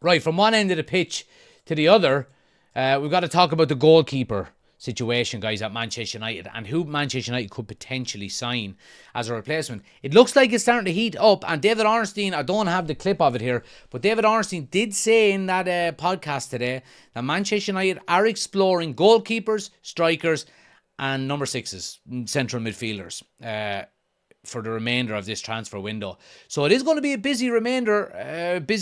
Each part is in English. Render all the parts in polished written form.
Right, from one end of the pitch to the other, we've got to talk about the goalkeeper situation, guys, at Manchester United and who Manchester United could potentially sign as a replacement. It looks like it's starting to heat up, and David Ornstein, I don't have the clip of it here, but David Ornstein did say in that podcast today that Manchester United are exploring goalkeepers, strikers, and number sixes, central midfielders, for the remainder of this transfer window. So it is going to be a busy rest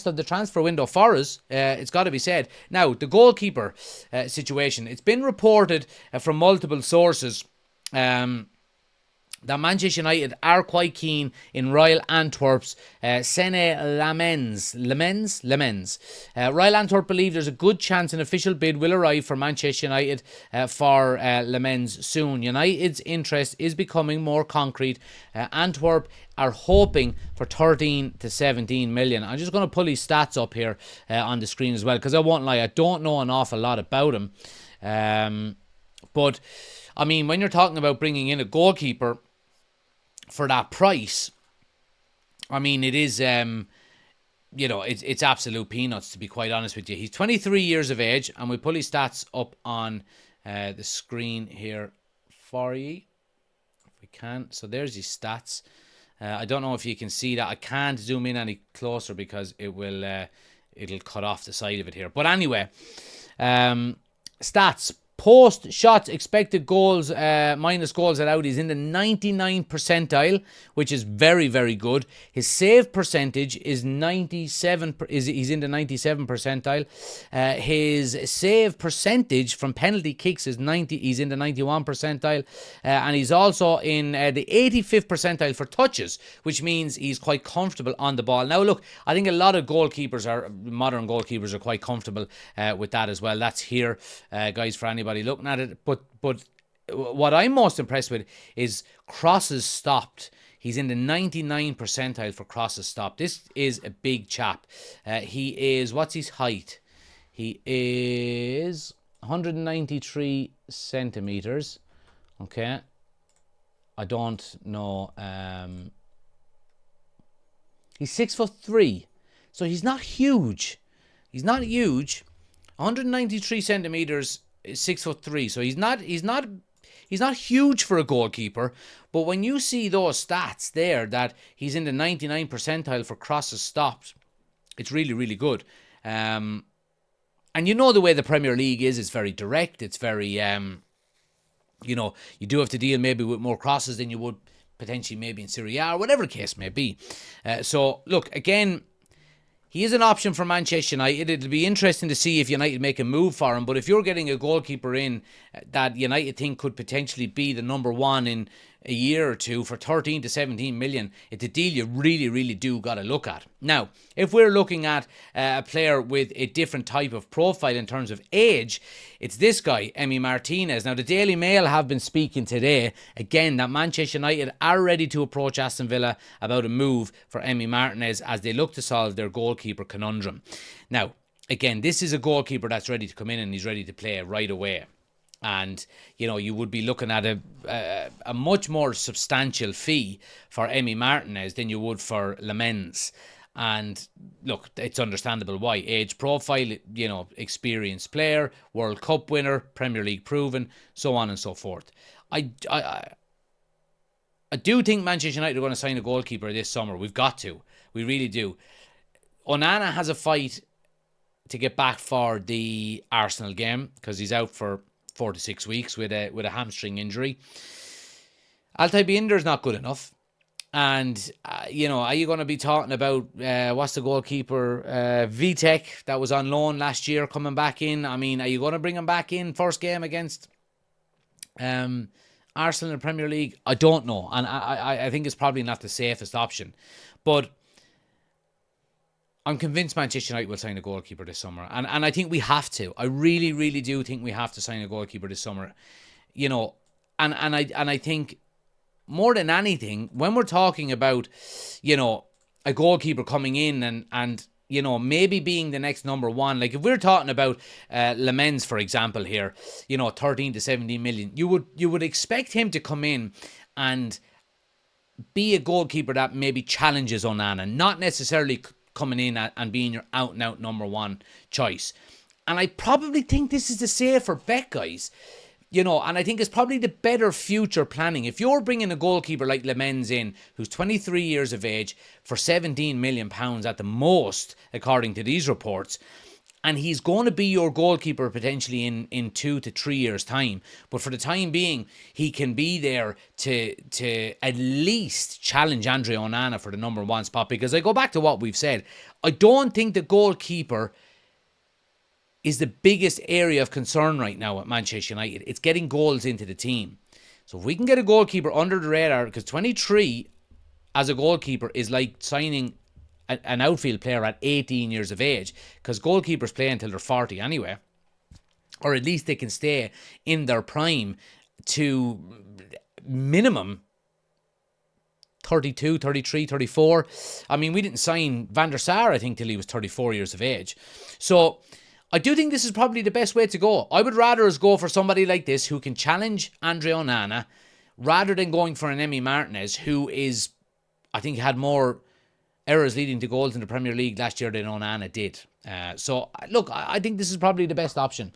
of the transfer window for us. It's got to be said. Now, the goalkeeper situation. It's been reported from multiple sources that Manchester United are quite keen in Royal Antwerp's Sene Lemens. Royal Antwerp believe there's a good chance an official bid will arrive for Manchester United for Lemens soon. United's interest is becoming more concrete. Antwerp are hoping for 13 to 17 million. I'm just going to pull his stats up here on the screen as well, because I won't lie, I don't know an awful lot about him. But, I mean, when you're talking about bringing in a goalkeeper for that price, I mean, it is, it's absolute peanuts, to be quite honest with you. He's 23 years of age, and we pull his stats up on the screen here for you, if we can. So there's his stats. I don't know if you can see that. I can't zoom in any closer because it'll cut off the side of it here. But anyway, stats. Post shots, expected goals, minus goals allowed, he's in the 99 percentile, which is very, very good. His save percentage is 97. He's in the 97 percentile. His save percentage from penalty kicks is 90. He's in the 91 percentile, and he's also in the 85th percentile for touches, which means he's quite comfortable on the ball. Now, look, I think a lot of modern goalkeepers are quite comfortable with that as well. That's here, guys, for anybody looking at it. But what I'm most impressed with is crosses stopped. He's in the 99 percentile for crosses stopped. This is a big chap. He is, what's his height? He is 193 centimeters. Okay. I don't know. He's 6'3", so he's not huge. He's not huge. 193 centimeters. 6'3", so he's not huge for a goalkeeper. But when you see those stats there, that he's in the 99 percentile for crosses stopped, it's really, really good. And you know the way the Premier League is, it's very direct. It's very, you do have to deal maybe with more crosses than you would potentially maybe in Serie A or whatever the case may be. So look, again, he is an option for Manchester United. It'll be interesting to see if United make a move for him. But if you're getting a goalkeeper in that United think could potentially be the number one in a year or two for 13 to 17 million, it's a deal you really, really do got to look at. Now, if we're looking at a player with a different type of profile in terms of age, it's this guy, Emi Martinez. Now, the Daily Mail have been speaking today, again, that Manchester United are ready to approach Aston Villa about a move for Emi Martinez as they look to solve their goalkeeper conundrum. Now, again, this is a goalkeeper that's ready to come in and he's ready to play right away. And, you would be looking at a much more substantial fee for Emi Martinez than you would for Lemens. And look, it's understandable why. Age profile, experienced player, World Cup winner, Premier League proven, so on and so forth. I do think Manchester United are going to sign a goalkeeper this summer. We've got to. We really do. Onana has a fight to get back for the Arsenal game because he's out for 4 to 6 weeks with a hamstring injury. Altay Binder is not good enough. And, are you going to be talking about, what's the goalkeeper, Vitek, that was on loan last year, coming back in? I mean, are you going to bring him back in first game against Arsenal in the Premier League? I don't know. And I think it's probably not the safest option. But I'm convinced Manchester United will sign a goalkeeper this summer. And I think we have to. I really, really do think we have to sign a goalkeeper this summer. And I think more than anything, when we're talking about, a goalkeeper coming in and maybe being the next number one, like if we're talking about Lemens, for example, here, 13 to 17 million, you would expect him to come in and be a goalkeeper that maybe challenges Onana, not necessarily coming in and being your out-and-out number one choice. And I probably think this is the safer bet, guys. And I think it's probably the better future planning. If you're bringing a goalkeeper like Lemens in, who's 23 years of age, for £17 million at the most, according to these reports, and he's going to be your goalkeeper potentially in 2 to 3 years' time. But for the time being, he can be there to at least challenge Andre Onana for the number one spot. Because I go back to what we've said. I don't think the goalkeeper is the biggest area of concern right now at Manchester United. It's getting goals into the team. So if we can get a goalkeeper under the radar, because 23 as a goalkeeper is like signing an outfield player at 18 years of age, because goalkeepers play until they're 40 anyway, or at least they can stay in their prime to minimum 32, 33, 34. I mean, we didn't sign Van der Sar, I think, till he was 34 years of age. So I do think this is probably the best way to go. I would rather us go for somebody like this who can challenge Andre Onana rather than going for an Emi Martinez, who is, I think, had more errors leading to goals in the Premier League last year than Onana did. So, look, I think this is probably the best option.